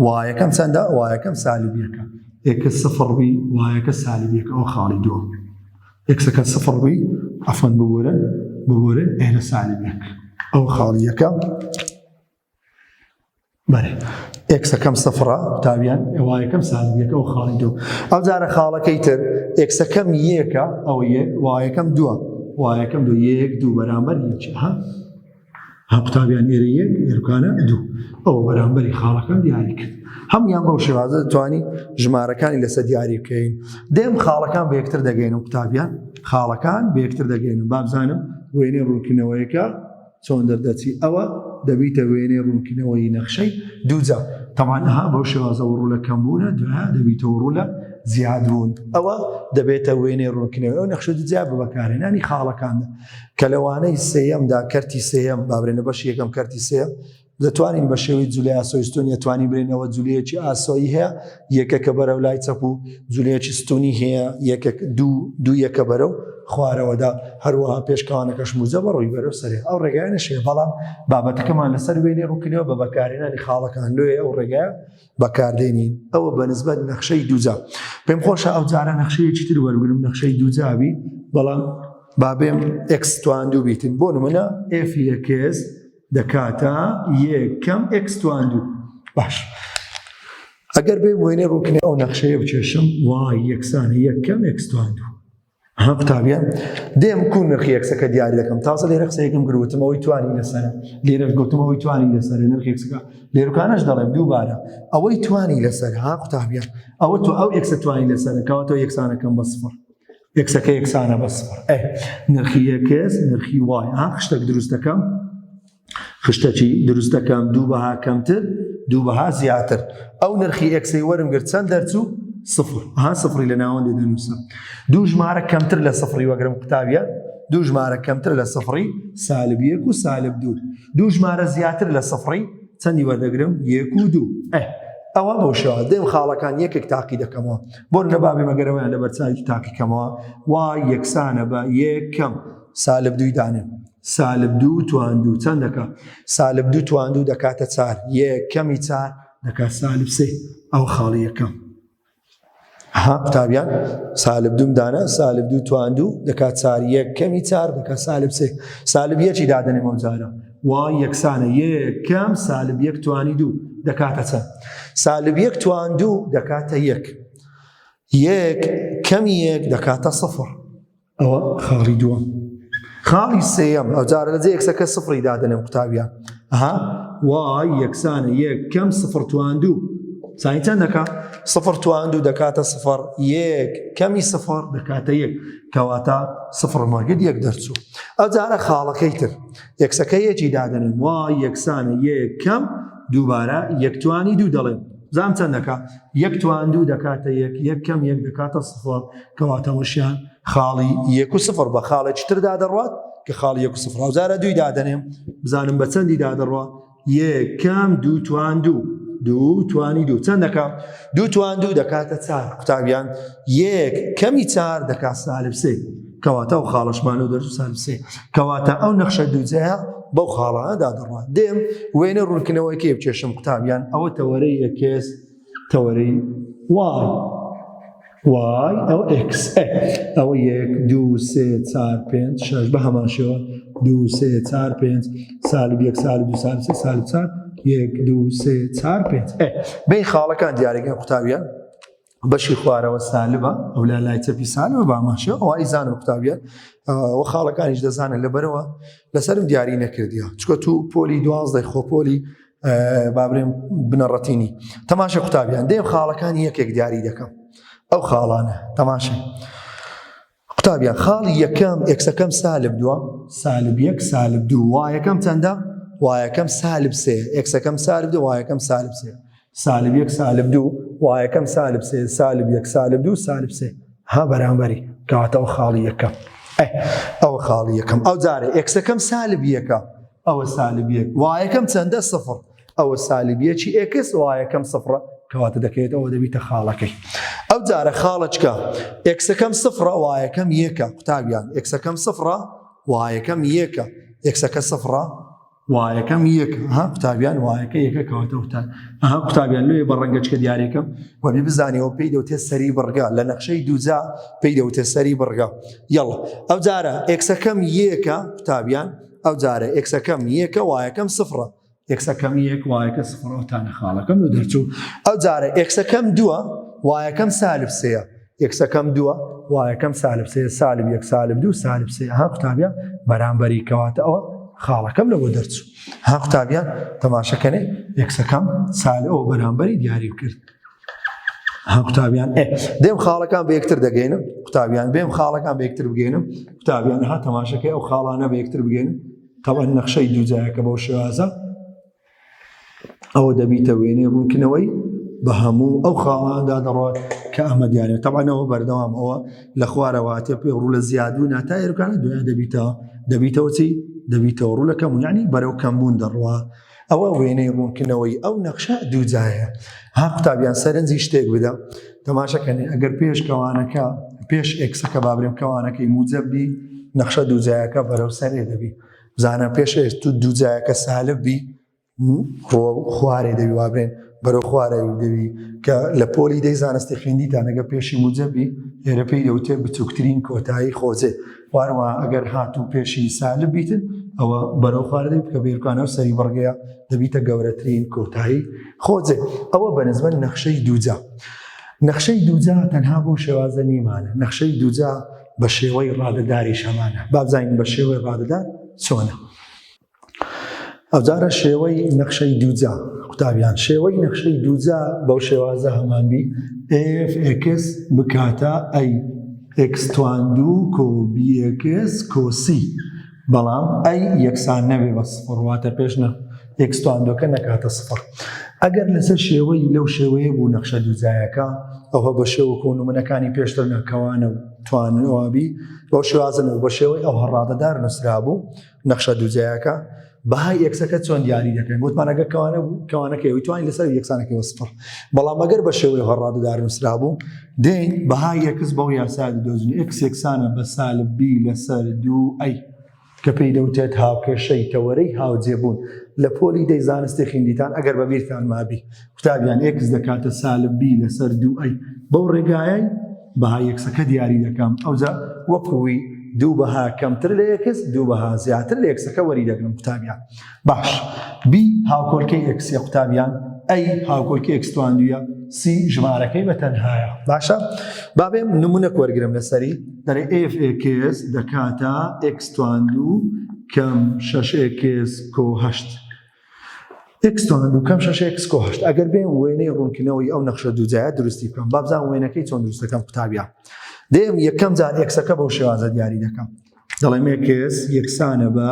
وایەکەم چەندە وایەکەم سالب 1 یەکە سفڕ بی وایەکە سالب 1 ئەو خاڵی 2 یەکسەکە سفڕ بی ئەفەن ببورن ئێرە سالب 1 ئەو خاڵی یەکە بەێ ئێکسەکەم سفڕە قوتابیان وایەکەم سالب 1 ئەو خاڵی 2 ئەو جارە خاڵەکەی تر ئێکسەکەم 1 ئەو وایەکەم 2 وایەکەم 2 1 2 بەرامبەر ها قوتابیان ئێرە 1 ئێرکانە 2 ئەوە بەرامبەری خاڵەکەم دیاری کرد هەمویان بەو شێوازە دەتوانی ژمارەکانی لەسەر دیاری بکەین دێم خاڵەکان بە یەکتر دەگەین و قوتابیان خاڵەکان بە یەکتر دەگەین با بزانم وێنەی ڕوونکردنەوەیەکە چۆن دەردەچی ئەوە دەبیتە وێنەی ڕوونکردنەوەی نەخشەی دووجا تەمانەها بەو شێوازە ڕوو لە کەمبوونە دوایە دەبیتەوە ڕوو لە زیادبوون ئەوە دەبێتە وێنەی ڕوونکردنەوەی ئەو نەخشە دووجا بە بەکارهێنانی خاڵەکاندا کە لەوانەی سێیەمدا کەرتی سێیەم بابرێنە بەش یەکەم کەرتی سێیەم دەتوانین بە شێوەی جولای ئاسۆی ستونی ئەتوانی برێنەوە جولەیەکی ئاسۆیی هەیە یەکەکە بەرەو لای چەپ و جولەیەکی ستونی هەیە دوو یەکە بەرەو خوارەوەدا هەروەها پێشکەوانەکەش موزە بە ڕووی بەرەو سەرێ ئەو ڕێگایە نەشێ بەڵام بابەتەکەمان لەسەر وێنەی ڕوونکردنەوە بە بەکارهێنانی خاڵەکان لێ ئەو ڕێگایە بەکاردێنین ئەوە بەنسبەت نەخشەی دووجا پێم خۆشە ئەو جارە نەخشەیەکی تر وەرگرم نەخشەی دووجابی بەڵام بابێم ئێکس توان دوو بیتن بۆ نمونە ئف یەکس دەکاتە یەکەم ئێکس توان دوو باش ئەگەر بێ وێنەی ڕوونکردنەوە ئەو نەخشەیە بچێشم وای یەکسانە یەکەم ئێکس توان دوو ها قوتابیان دێم کوون نرخی یەکسەکە دیاری دەکەم تازە لێرە قسەیەکم گروتمەوەی توانی لەسەرە لێرە گوتمەوەی توانی لەسەرە نرخی یەکسەکە لێرەکانەش دەڵێم دووبارە ئەوەی توانی لەسەر ها قوتابیان ئەوە تو ئەو یەکسە توانی لەسەرە کەواتەوە یەکسانەکەم بە سفر یەکسەکە یەکسانە بە سفر نرخی یەکس نرخی وای ها خشتێک دروست دەکەم خشتێکی دروست دەکەم دوو بەها کەمتر دوو بەها زیاتر ئەو نرخی ئەکسەی وەرم گرت چەند دەرچوو صفر ها صفری لە ناوەندی دەنووسم دوو ژمارە کەمتر لە صفری وەگرم قوتابیە دوو ژمارە کەمتر لە صفری سالب 1 و سالب 2 دوو ژمارە زیاتر لە صفری چەندی وەردەگرم 1 و 2 ئەوە بەو شێوە دێم خاڵەکان یەکێک تاقی دەکەمەوە بۆ نەبابێ مەگەرەوەیان لە بەرچاوی تاقیکەمەوە وای یەکسانە بە یەکەم سالب 2 دانێ سالب 2 توان 2 چەند دەکات سالب 2 توان 2 دەکاتە 4 یەکەمی 4 دەکات سالب 3 ئەو خاڵی یەکەم ها قوتابیان سالب 2 دانە سالب 2 توان 2 دەکات 4 یەکەمی 4 دەکات سالب 3 سالب 1 دادەنێمە ئەو جارە وای یەکسانە یەکەم سالب 1 توانی 2 دەکاتە چەند سالب 1 توان 2 دەکاتە 1 یەکەمی 1 دەکاتە 0 ئەوە خاڵی دووەم خاڵی سێیەم ئەو جارە لەجێ یەکسەکە سفری دادەنێم قوتابیان وای یەکسانە یەکەم 0 توان 2 زانی چەند دەکات سفر توان دوو دەکاتە سفر یەک کەمی سفر دەکاتە یەک کەواتە سفر مەرگت یەک دەرچوو ئەو جارە خاڵەکەی تر یەکسەکە یەکی دادەنێن وای یەکسانە یەک کەم دووبارە یەکتوانی دوو دەڵێن زام چەند دەکات یەک توان دوو دەکاتە یەک یەک کەم یەک دەکاتە سفر کەواتە وەشیان خاڵی یەک و سفر بە خاڵێکی تر دادەڕوات کە خاڵی یەک و سفر ئەو جارە دووی دادەنێم بزانم بە چەندی دادەڕوات یەک کەم دوو توان دوو توانی دوو چەند دەکات دوو توان دوو دەکاتە چار قوتابیان یەک کەمی چار دەکات سالب سێ کەواتە ئەو خاڵەشمان و دەرچوو سالب سێ کەواتە ئەو نەخشە دووجەیە بەو خاڵانە دادەڕوات دێم وێنە ڕوونکردنەوەیەکی بچێشم قوتابیان ئەوە تەوەرەی یەکێس تەوەرەی وای ئەو ئێکس ئەوە یەک دوو سێ چار پێنج شەش بە هەمان شێوە دوو سێ چار پێنج سالب یەک سالب دوو سالب سێ سالب چار یەک دوو سێ چار پێنج بین خاڵەکان دیارەکەن قوتابیان بەشی خوارەوە سالبە ئەو لای چەپی سالبە باماشە ئەو ئیزانە قوتابیان ئەوە خاڵەکانیش دەزانن لەبەرەوە لەسەرم دیاری نەکردیە چکە تو پۆلی 12 خۆپۆلی بابرێن بنەڕەتینی تەماشە قوتابیان دێم خاڵەکانی یەکێک دیاری دەکەم ئەو خاڵانە تەماشە قوتابیان خاڵی یەکەم ئێکسەکەم سالب دووە سالب یەک سالب دوو وایەکەم چەندە وایەکەم سالب سێ ئێکسەکەم سالب دوو وایەکەم سالب سێ سالب یەک سالب دوو وایەکەم سالب سێ سالب یەک سالب دوو سالب سێ ها بەرامبەری کەواتە ئەو خاڵی یەکەم ئەوە خاڵی یەکەم ئەو جارێ ئێکسەکەم سالب یەکە ئەوە سالب یەک وایەکەم چەندە سفر ئەوە سالب یەکی ئێکس وایەکەم سفرە کەواتە دەکەوێت ئەوە دەبیتە خاڵەکەی ئەو جارە خاڵەچکە ئێکسەکەم سفرە وایەکەم یەکە قوتابیان ئێکسەکەم سفرە وایەکەم یەکە ئێکسەکە سفرە وایەکەم یەکە ها قوتابیان وایەکە یەکە کەواتە وتان ها قوتابیان لێ بە ڕەنگەچکە دیارێکم وەبێ بزانیەوە پێی دەوتێت سەری بڕگا لە نەخشەی دووجا پێی دەوتێت سەری بڕگا یەڵە ئەو جارە ئێکسەکەم یەکە قوتابیان ئەو جارە ئێکسەکەم یەکە وایەکەم سفرە ئێکسەکەم یەک وایەکە سفرەوەتانە خاڵەکەم و دەرچوو ئەو جارە ئێکسەکەم دووە وایەکەم سالب سێە ئێکسەکەم دووە وایەکەم سالب سێ سالب یەک سالب دوو سالب سێ ها قوتابیان بەرامبەری کەواتە ئەوە خاڵەکەم لەوە دەرچوو ها قوتابیان تەماشەکەنێ ئێکسەکەم سالب ئەوە بەرامبەری دیاری کرد ها قوتابیان دێم خاڵەکان بە یەکتر دەگەینم قوتابیان بێم خاڵەکان بە یەکتر بگەینم قوتابیان ها تەماشەکەی ئەو خاڵانە بە یەکتر بگەینم تەوان نەخشەی دووجایەکە بەو شێوازە ئەوە دەبیتە وێنەی ڕوونکردنەوەی بە هەموو ئەو خاڵاندا دەڕات کە ئەمە دیارێت تەبعەنەوە بەردەوام ئەوە لە خوارەوە تێ پێ ڕوو لە زیادبوو ناتایەکانە دوێ دەبیتەوە چی دەبیتەوە ڕوو لە کەم و یعنی بەرەو کەمبوون دەڕوا ئەوە وێنەی ڕوونکردنەوەی ئەو نەخشە دووجایە ها قوتابیان سەرنجی شتێک بدە تەماشەکەنێ ئەگەر پێش کەوانەکە پێش ئێکسەکە بابرێم کەوانەکەی موجەبی نەخشە دووجایەکە بەرەو سەرێ دەبی بزانە پێش تو دووجایەکە سالب بی خوارێ دەوی وابرێن بەرەو خوارە دەوی کە لە پۆلی دەی زانستی خوێندیتانەگە پێشی موجەبی ئێرە پێی دەوتێت بچووکترین کۆتایی خۆجێ واروە ئەگەر هاتوو پێشی سالب بیتن ئەوە بەرەو خوارە دەبی کە بێرکانە و سەری بەڕگەیە دەبیتە گەورەترین کۆتایی خۆجێ ئەوە بەنسبەت نەخشەی دووجا نەخشەی دووجا تەنها بۆ شێوازە نیمانە نەخشەی دووجا بە شێوەی ڕادەداری شەمانە بابزانین بە شێوەی ڕادەدار چۆنە ئەوجارە شێوەی نەخشەی دووجا قوتابیان شێوەی نەخشەی دووجا بەو شێوازە هەمانبی FX بکاتە ئەی X توان دوو کۆ BX کۆ C بەڵام ئەی یەکسان نەبێ بە سفر واتە پێش X توان دووەکە نەکاتە سفر ئەگەر لەسەر شێوەی لەو شێوەیە بوو نەخشە دووجایەکە ئەوە بە شێوە کۆنومەنەکانی پێشتر نەکەوانە و توانەوەبی بەو شێوازن و بە شێوەی ئەو هەڕادەدار نووسرا بوو نەخشە دووجایەکە بەهای ئێکسەکە چۆن دیاری دەکەین گوتمانەگە کەوانەکەی توانین لەسەر یەکسانەکەی وەسفر بەڵام ئەگەر بە شێوەی هەڕادەدار نووسرا بوو دێن بەهای یەکس بەو یاسا دۆزن ئێکس یەکسانە بە سالب بی لەسەر دوو ئەی کە پێی دەوتێت هاوکێشەی تەوەرەی هاوجێبوون لە پۆلی دەی زانستی خوێندیتان ئەگەر بە بیرتان مابی قوتابیان ئێکس دەکاتە سالب بی لەسەر دوو ئەی بەو ڕێگایە بەهای یەکسەکە دیاری دەکەم ئەوجا وەکووی دوو بەها کەمتر لە یەکس دوو بەها زیاتر لە یەکسەکە وەری دەگرم قوتابیان باش بی هاوکۆلکەی ئێکسیە قوتابیان ئەی هاوکۆلکی ئێکس توان دوویە سی ژمارەکەی بە تەنهایە باشە با بێم نمونەک وەرگرم لەسەری دەڵێ FX دەکاتە ئێکس توان دوو کەم 6X کۆ 8 x توان و کەم شەش x کۆ هەشت ئەگەر بێن وێنەی ڕوونکردنەوەی ئەو نەخشە دووجایە دروستی بکەم با بزانم وێنەکەی چۆن دروست دەکەم قوتابیان دێم یەکەم جار ئێکسەکە بەو شێوازە دیاری دەکەم دەڵێم x یەکسانە بە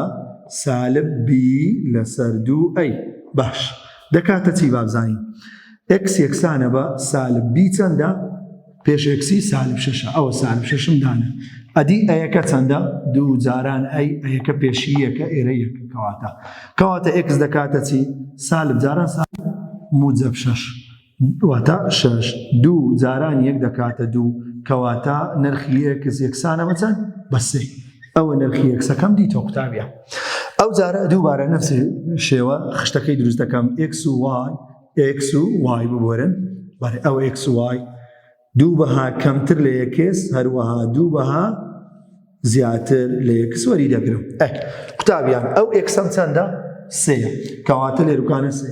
سالب b لەسەر 2a باش دەکاتە چی با بزانین x یەکسانە بە سالب b چەندە پێش x سالب 6 ئەوە سالب 6 دانە ئەدی ئەیەکە چەندە دوو جاران ئەیەکە پێشی یەکە ئێرە یەک کەواتە x دەکاتە چی سالب جاران سالب موجب 6 واتە 6 دوو جاران یەک دەکاتە دوو کەواتە نرخی x یەکسانە بە چەند بە 3 ئەوە نرخی x-ەکەم دیتۆ قوتابیە ئەو جارە دووبارە نفس شێوە خشتەکەی دروست دەکەم x و y ببوەرن ئەوە x و y دوو بەها کەمتر لە یەکێس هەروەها دوو بەها زیاتر لە یەکس وەری دەگرم قوتابیان ئەو ئێکسەم چەندە سێە کەواتە لێروکانە سێ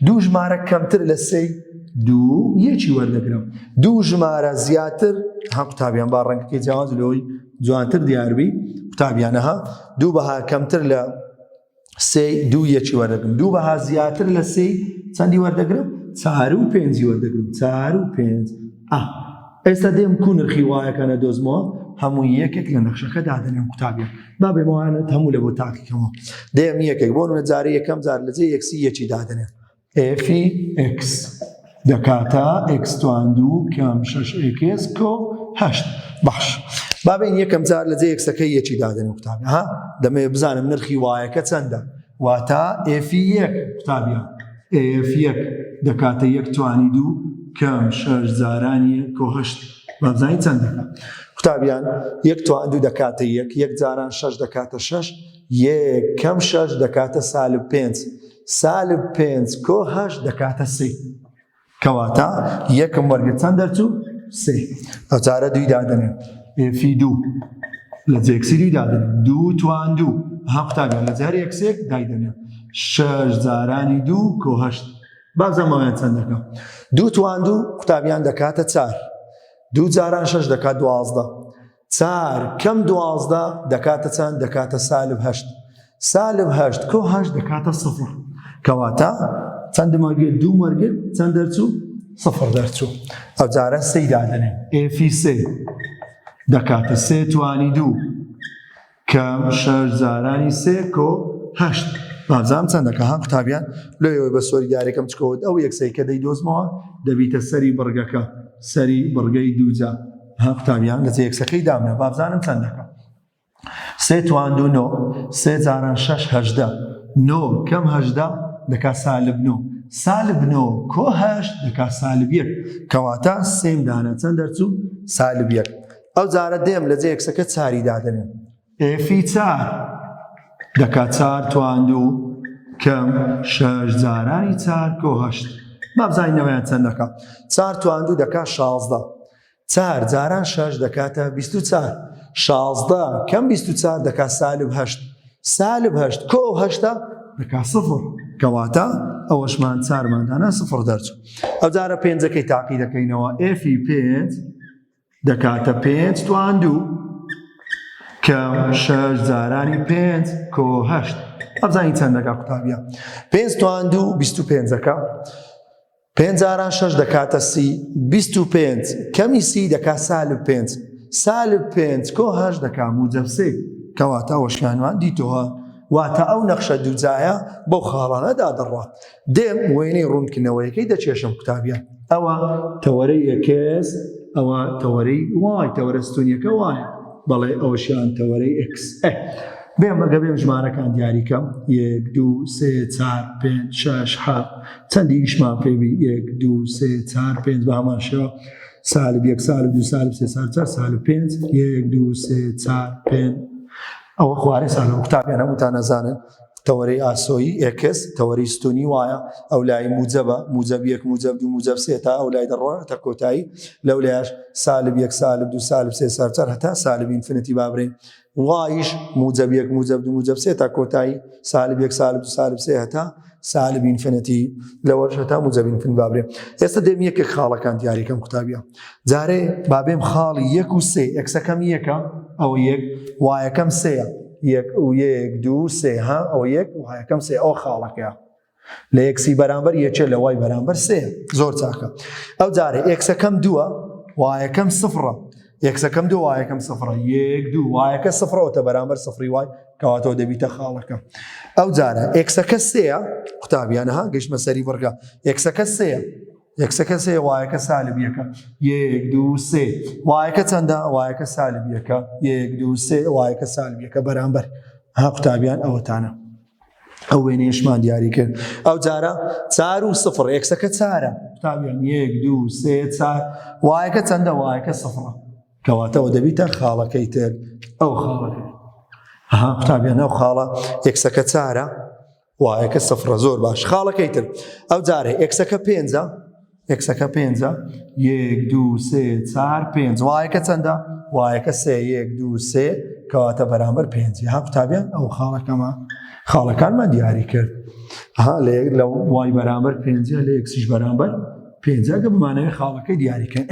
دوو ژمارە کەمتر لە سێ دوو یەکی وەردەگرم دوو ژمارە زیاتر ها قوتابیان با ڕەنگەکەی جیاواز لەوەی جوانتر دیاربی قوتابیانەها دوو بەها کەمتر لە سێ دوو یەکی وەردەگرم دوو بەها زیاتر لە سێ چەندی وەردەگرم 4 و 5 وەردەگرم 4 و 5 ئێستا دێم کو نرخی وایەکانە دۆزمەوە هەموو یەکێک لە نەخشەکە دادەنێم قوتابیان با بێمەوانێت هەموو لە بۆ تاقیکەمەوە دێم یەکێک بۆ نمونە جارە یەکەم جار لەجێ یەکسی یەکی دادەنێت ئێفی x دەکاتە x توان دوو کەم 6x کۆ 8 باش با بین یەکەم جار لەجێ یەکسەکەی یەکی دادەنێ قوتابیان ها دەمەوێت بزانم نرخی وایەکە چەندە واتە ئێفی یەک قوتابیان ئێفی یەک دەکاتە یەک توانی دوو کەم 6 جارانی کۆ 8 با بزانین چەند دەکات قوتابیان یەک توان دوو دەکاتە یەک جاران 6 دەکاتە 6 یەک کەم 6 دەکاتە سالب 5 سالب 5 کۆ 8 دەکاتە 3 کەواتە یەکم وەرگرت چەند دەرچوو 3 ئەو جارە دووی دادەنێن ئێفی دوو لە جێکسی دووی دادەنێن دوو توان دوو ها قوتابیان لە جار یەکسێک دایدەنێن 6 جارانی دوو کۆ 8 بازەمەوەیان چەند دەکەم دوو توان دوو قوتابیان دەکاتە 4 دوو جاران 6 دەکات 12 4 کەم 12 دەکاتە چەند دەکاتە سالب 8 سالب 8 کۆ 8 دەکاتە 0 کەواتە چەندم وەرگرت دوو وەرگرت چەند دەرچوو 0 دەرچوو ئەو جارە سەی دادەنێن ئێفی سێ دەکاتە 3 توانی دوو کەم 6 جارانی 3 کۆ 8 بازام چەند دەکە ها قوتابیان لێەوەی بە سۆری دیارێکم چکەوت ئەو یەکسەی کە دەیدۆزمەوە دەبیتە سەری بڕگەکە سەری بڕگەی دووجا ها قوتابیان لە یەکسەکەی دامنە بابزانم چەند دەکە 3 توان دوو 9 3 جاران 6 هەژدە 9 کەم هەژدە دەکات سالب 9 سالب 9 کۆ 8 دەکات سالب 1 کەواتە سێم دانە چەند دەرچوو سالب 1 ئەو جارە دێم لە جێ یەکسەکە چاری دادەنێن ئێفی 4 دەکات 4 توان دوو کەم 6 جارانی 4 کۆ 8 مابزانینەوەیان چەند دەکات 4 توان دوو دەکات 16 4 جاران 6 دەکاتە 24 16 کەم 24 دەکات سالب 8 سالب 8 کۆ 8 دەکات 0 کەواتە ئەوەشمان 4ماندانە 0 دەرچوو ئەو جارە پێنجەکەی تاقی دەکەینەوە ئێفی 5 دەکاتە 5 توان دوو کەم 6 جارانی 5 کۆ 8 ئەبزانین چەند دەکات قوتابیان 5 توان دوو 25ەکە 5 جاران 6 دەکاتە 30 25 کەمی 30 دەکات سالب 5 سالب 5 کۆ 8 دەکات موجب 3 کەواتە ئەوەشیانوان دیتەوە واتە ئەو نەخشە دووجایە بەو خاڵانە دادەڕات دێم وێنەی ڕوونکردنەوەیەکەی دەچێشم قوتابیان ئەوە تەوەرەی یەکێس ئەوە تەوەرەی وای تەوەرە ستونیەکە وایە بەڵێ ئەوەشیان تەوەرەی x بێم ئەگە بێم ژمارەکان دیاریکەم 1 2 3 4 5 6 7 چەندی ئیشمان پێوی 1 2 3 4 5 بە هەمان شێوە سالب 1 سالب 2 سالب 3 سالب 4 سالب 5 1 2 3 4 5 ئەوە خوارێ سالب قوتابیان هەمووتان نەزانن تەوەرەی ئاسۆیی x تەوەرەی ستونی وایە ئەو لای موجبە موجب 1 موجب 2 موجب 3 تا ئەو لای دەڕۆە تا کۆتایی لەو لایش سالب 1 سالب 2 سالب 3 سالب 4 هەتا سالب ئینفینیتی بابرین وایش موجب 1 موجب 2 موجب 3 تا کۆتایی سالب 1 سالب 2 سالب 3 هەتا سالب ئینفینیتی لەوەش هەتا موجب ئینفینیتی بابرێ ئێستا دێم یەکێک خاڵەکان دیاریکەم قوتابیان جارێ بابێم خاڵی 1 و 3 ئەکسەکەم یەکە ئەو 1 وایەکەم 3 1 و 1 2 3 ها ئەو 1 وایەکەم 3 ئەو خاڵەکەیە لە یەکسی بەرامبەر یەکێ لە وای بەرامبەر سێ زۆر چاکە ئەو جارە ئێکسەکەم دووە وایەکەم سفڕە یەکسەکەم دوو وایەکەم سفڕە یەک دوو وایەکە سفرەوەتە بەرامبەر سفری وای کەواتەوە دەبیتە خاڵەکە ئەو جارە ئێکسەکە سێە قوتابیانەها گەشتمە سەری بڕگە یەکسەکە سێە یەکسەکە سێ وایەکە سالب یەکە یەک دوو سێ وایەکە چەندە وایەکە سالب یەکە یەک دوو سێ وایەکە سالب یەکە بەرامبەر ها قوتابیان ئەوەتانە ئەو وێنەیەشمان دیاری کرد ئەو جارە 4 و سفر ئێکسەکە چارە قوتابیان یەک دوو سێ چار وایەکە چەندە وایەکە سفرە کەواتەوە دەبیتە خاڵەکەی تر ئەو خاڵەکە ها قوتابیان ئەو خاڵە ئێکسەکە چارە وایەکە سفرە زۆر باش خاڵەکەی تر ئەو جارە ئێکسەکە پێنجە ئێکسەکە پێنجە یەک دوو سێ چار پێنج وایەکە چەندە وایەکە سێ یەک دوو سێ کەواتە بەرامبەر پێنجی ها قوتابیان ئەو خاڵەکەمە خاڵەکانمان دیاری کرد لە وای بەرامبەر پێنجە لە یەکسیش بەرامبەر پێنجەکە بمانەوەی خاڵەکەی دیاریکەن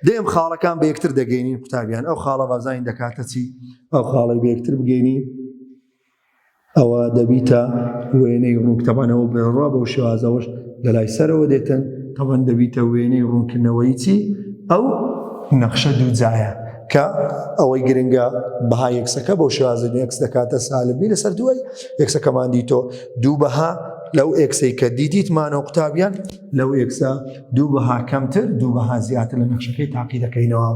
دێم خاڵەکان بە یەکتر دەگەینین قوتابیان ئەو خاڵە بازین دەکاتە چی ئەو خاڵی بە یەکتر بگەینی ئەوە دەبیتە وێنەی ڕوونکتەبانەوە بڕوا بەو شێوازەوەش لە لای سەرەوە دێتن تەوەن دەبیتە وێنەی ڕوونکردنەوەی چی ئەو نەخشە دووجایە کە ئەوەی گرنگە بەها یەکسەکە بۆ شێوازە یەکس دەکاتە سالبی لەسەر دوای یەکسەکەمان دیتۆ دوو بەها لەو ئێکسەی کە دیتیتمانەوە قوتابیان لەو ئێکسە دوو بەها کەمتر دوو بەها زیاتر لە نەخشەکەی تاقی دەکەینەوە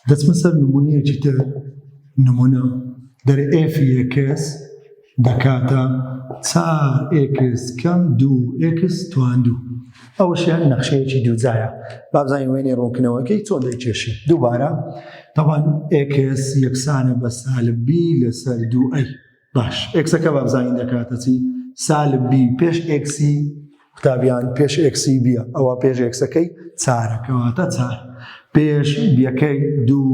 دەچمە سەر نمونەیەکی تر نمونە دەرێ ئێفی ئێکس دەکاتە 4 ئێکس کەم 2 ئێکس توان 2 ئەوەشیان نەخشەیەکی دووجایە بابزانین وێنەی ڕوونکردنەوەکەی چۆن دەیکێشێت دووبارە تەوان ئێکس یەکسانە بە سالب بی لەسەر 2ئەی باش ئێکسەکە بابزانین دەکاتە چی سالب بی پێش ئێکسی قوتابیان پێش ئێکسی بیە ئەوە پێش ئێکسەکەی چارە کەواتە چار پێش بیەکەی دوو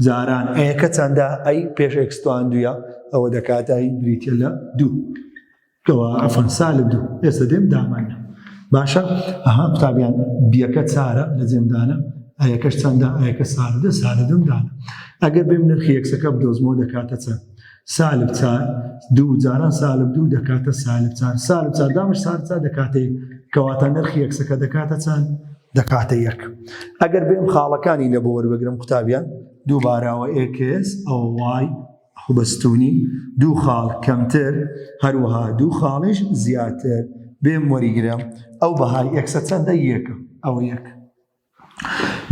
جاران ئەیەکە چەندە ئەی پێش ئێکس توان دووە ئەوە دەکاتە ئەی بریتە لە 2 کەوا ئەفەن سالب 2 ئێستا دێم دامانە باشە ئەها قوتابیان بیەکە چارە لە جێمدانە ئەیەکەش چەندە ئەیەکە سالدە سالدم دانە ئەگەر بێم نرخی یەکسەکە بدۆزمەوە دەکاتە چەند سالب 4 دوو جاران سالب 2 دەکاتە سالب 4 سالب 4 دامش سالب 4 دەکاتە کەواتە نرخی یەکسەکە دەکاتە چەند دەکاتە 1 ئەگەر بێم خاڵەکانی لە بۆ وەربگرم قوتابیان دووبارەوە ئێکس ئەو وای خوبەستونی دوو خاڵ کەمتر هەروەها دوو خاڵیش زیاتر بێم وەریگرم ئەو بەهای یەکسە چەندە یەکە ئەو یەک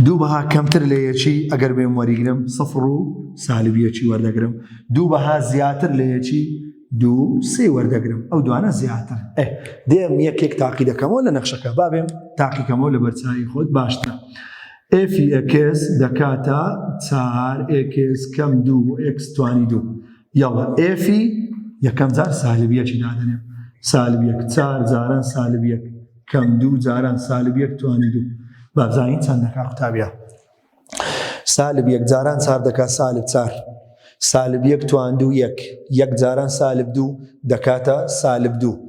دوو بەها کەمتر لە یەکی ئەگەر بێم وەریگرم سفر و سالب یەکی وەردەگرم دوو بەها زیاتر لە یەکی دوو سێ وەردەگرم ئەو دوانە زیاتر دێم یەکێک تاقی دەکەمەوە لە نەخشەکە بابێم تاقیکەمەوە لە بەرچاوی خۆت باشترە ئێفی ئێکس دەکاتە 4 ئێکس کەم 2 ئێکس توانی 2 یاڵە ئێفی یەکەم جار سالب یەکی دادەنێم سالب 1 4 جاران سالب 1 کەم 2 جاران سالب 1 توانی 2 بابزانین چەند دەکات قوتابیان سالب 1 جاران 4 دەکات سالب 4 سالب 1 توان 2 1 جاران سالب 2 دەکاتە سالب 2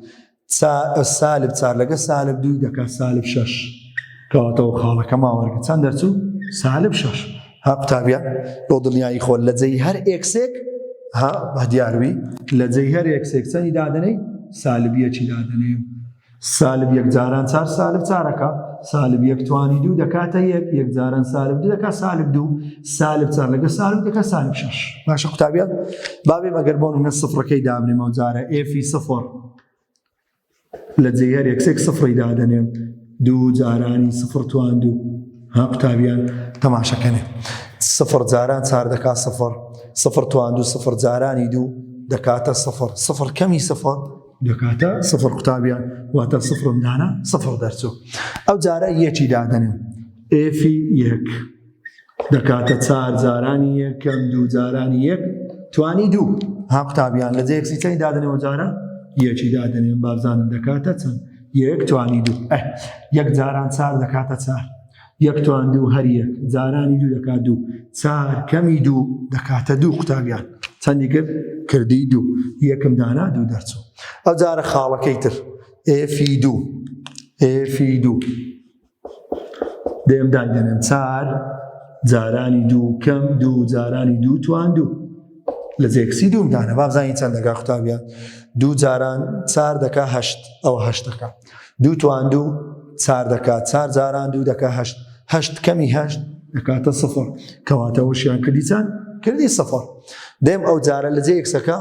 سالب 4 لەگە سالب 2 دەکات سالب 6 کەواتەوە خاڵەکە ماوەرگە چەند دەرچوو سالب 6 ها قوتابیان بۆ دڵنیایی خۆت لە جێی هەر ئێکسێک ها بە دیاروی لە جێی هەر ئێکسێک چەندی دادنەی سالب یەکی دادنێ سالب 1 جاران 4 سالب 4ەکە سالب 1 توانی 2 دەکاتە 1 جاران سالب 2 دەکات سالب 2 سالب 4 لەگە سالب دەکات سالب 6 باشە قوتابیان بابێم ئەگەر بۆ نمونە سفرەکەی دابنێمەوە جارە ئێفی سفر لە جێی هەر ئێکسێک سفری دادنێم 2 جارانی سفر توان 2 ها قوتابیان تەماشەکەنێ سفر جاران 4 دەکات سفر توان 2 سفر جارانی 2 دەکاتە سفر کەمی سفر دەکاتە سفر قوتابیان واتە سفرم دانا سفر دەرچوو ئەو جارە یەکی دادەنێم ئێفی 1 دەکاتە 4 جارانی 1 کەم 2 جارانی 1 توانی 2 ها قوتابیان لە جێ یەکسی چەند دادنێەوە جارە یەکی دادنێم بابزانم دەکاتە چەند 1 توانی 2 1 جاران 4 دەکاتە 4 1 توان 2 هەر 1 جارانی 2 دەکات 2 4 کەمی 2 دەکاتە 2 قوتابیان چەندی کرد کردی 2 یەکم دانا 2 دەرچوو ئەو جارە خاڵەکەی تر ئێفی 2 دێم دادنێم 4 جارانی 2 کەم 2 جارانی 2 توان 2 لە جێکسی دوومدانە بابزانین چەند دەکا قوتابیان 2 جاران 4 دەکا 8 ئەوە 8 دەکا 2 توان 2 4 دەکا 4 جاران 2 دەکا 8 8 کەمی 8 دەکاتە 0 کەواتە وەشیان کردی چەند کردی 0 دێم ئەو جارە لە جێ ئێکسەکە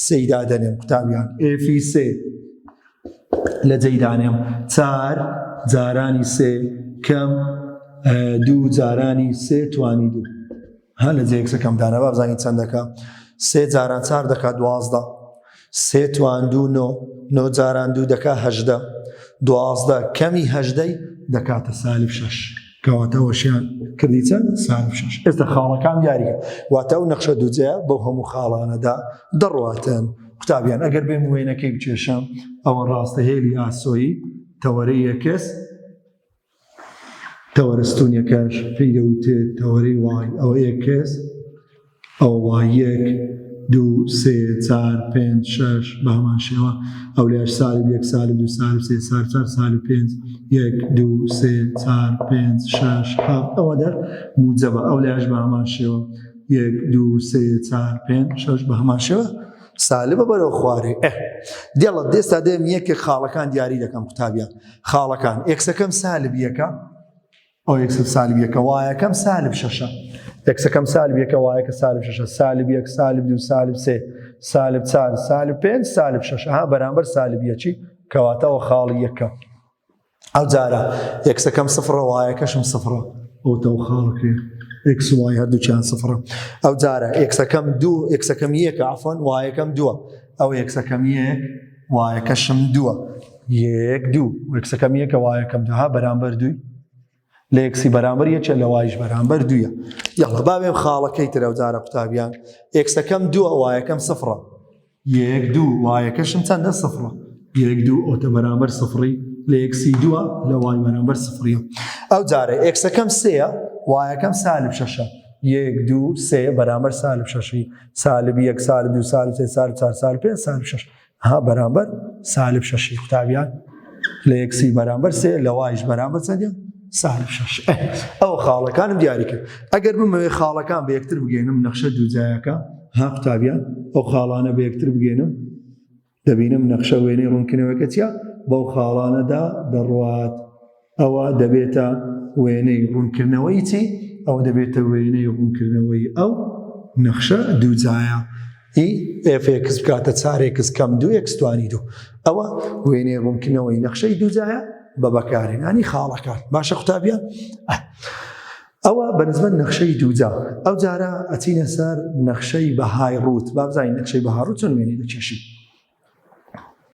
سەیدا دەنێم قوتابیان ئێفی سێ لە جێی دانێم 4 جارانی سێ کەم 2 جارانی سێ توانی 2 ها لە جێ ئێکسەکەم دانە بابزانین چەند دەکا 3 جاران 4 دەکا 12 3 توان 2 9 جاران 2 دەکا 18 12 کەمی 18 دەکاتە سالب 6 کەواتە وەشیان کردی چەند سالب 6 ئێستا خاڵەکان دیاریکە واتە ئەو نەخشە دووجەیە بەو هەموو خاڵانەدا دەڕواتن قوتابیان ئەگەر بێم وێنەکەی بچێشم ئەوە ڕاستە هێلی ئاسۆیی تەوەرەی یەکەس تەوەرەستونیەکەش پێی دەوتێت تەوەرەی وای ئەوە یەکەس ئەو وای 1 2 3 4 5 6 بە هەمان شێوە ئەو لێش سالب 1 سالب 2 سالب 3 سالب 4 سالب 5 1 2 3 4 5 6 7 ئەوە دەر موجەبە ئەو لێش بە هەمان شێوە 1 2 3 4 5 6 بە هەمان شێوە سالبە بەرەو خوارێ دێڵە دێستا دێم یەکێک خاڵەکان دیاری دەکەم قوتابیان خاڵەکان ئێکسەکەم سالب یەکە ئەو یەکسە سالب یەکە وایەکەم سالب 6 یەکسەکەم سالب یەکە وایەکە سالب 6 سالب 1 سالب 2 سالب 3 سالب 4 سالب 5 سالب 6 ها بەرامبەر سالب یەکی کەواتەوە خاڵی یەکە ئەو جارە یەکسەکەم سفرە وایەکەشم سفرە ئەو تەو خاڵەکەی ئێکس وای هەردووچیان سفرە ئەو جارە یەکسەکەم 2 یەکسەکەم یەکە عەفوەن وایەکەم 2 ئەو یەکسەکەم 1 وایەکەشم 2 1 2 یەکسەکەم یەکە وایەکەم 2 ها بەرامبەر 2 لە یەکسی بەرامبەر یەکە لە وایش بەرامبەر 2 یاڵە بابێم خاڵەکەی ترە و جارە قوتابیان یەکسەکەم 2 وایەکەم سفرە 1 2 وایەکەشم چەندە سفرە 1 2 ئۆتە بەرامبەر سفری لە یەکسی 2 لە وای بەرامبەر سفریە ئەو جارە یەکسەکەم 3 وایەکەم سالب 6 1 2 3 بەرامبەر سالب 6 سالب 1 سالب 2 سالب 3 سالب 4 سالب 5 سالب 6 ها بەرامبەر سالب 6 قوتابیان لە یەکسی بەرامبەر 3 لە وایش بەرامبەر چەندە سالب 6 ئەو خاڵەکانم دیاری کرد ئەگەر بمەوێ خاڵەکان بە یەکتر بگەێنم نەخشە دووجایەکە ها قوتابیان ئەو خاڵانە بە یەکتر بگەێنم دەبینم نەخشە وێنەی ڕوونکردنەوەیەکە چیە بەو خاڵانەدا دەڕوات ئەوە دەبێتە وێنەی ڕوونکردنەوەی چی ئەوە دەبێتە وێنەی ڕوونکردنەوەی ئەو نەخشە دووجایە ئێفێکس بکاتە چارێکس کەم 2 ئێکس توانی 2 ئەوە وێنەی ڕوونکردنەوەی نەخشەی دووجایە بە بەکارهێنانی خاڵەکان باشە قوتابیان ئەوە بەنسبەت نەخشەی دووجا ئەو جارە ئەچینە سەر نەخشەی بەهای ڕوت بابزانین نەخشەی بەهای ڕوت چۆن وێنەی دەکێشی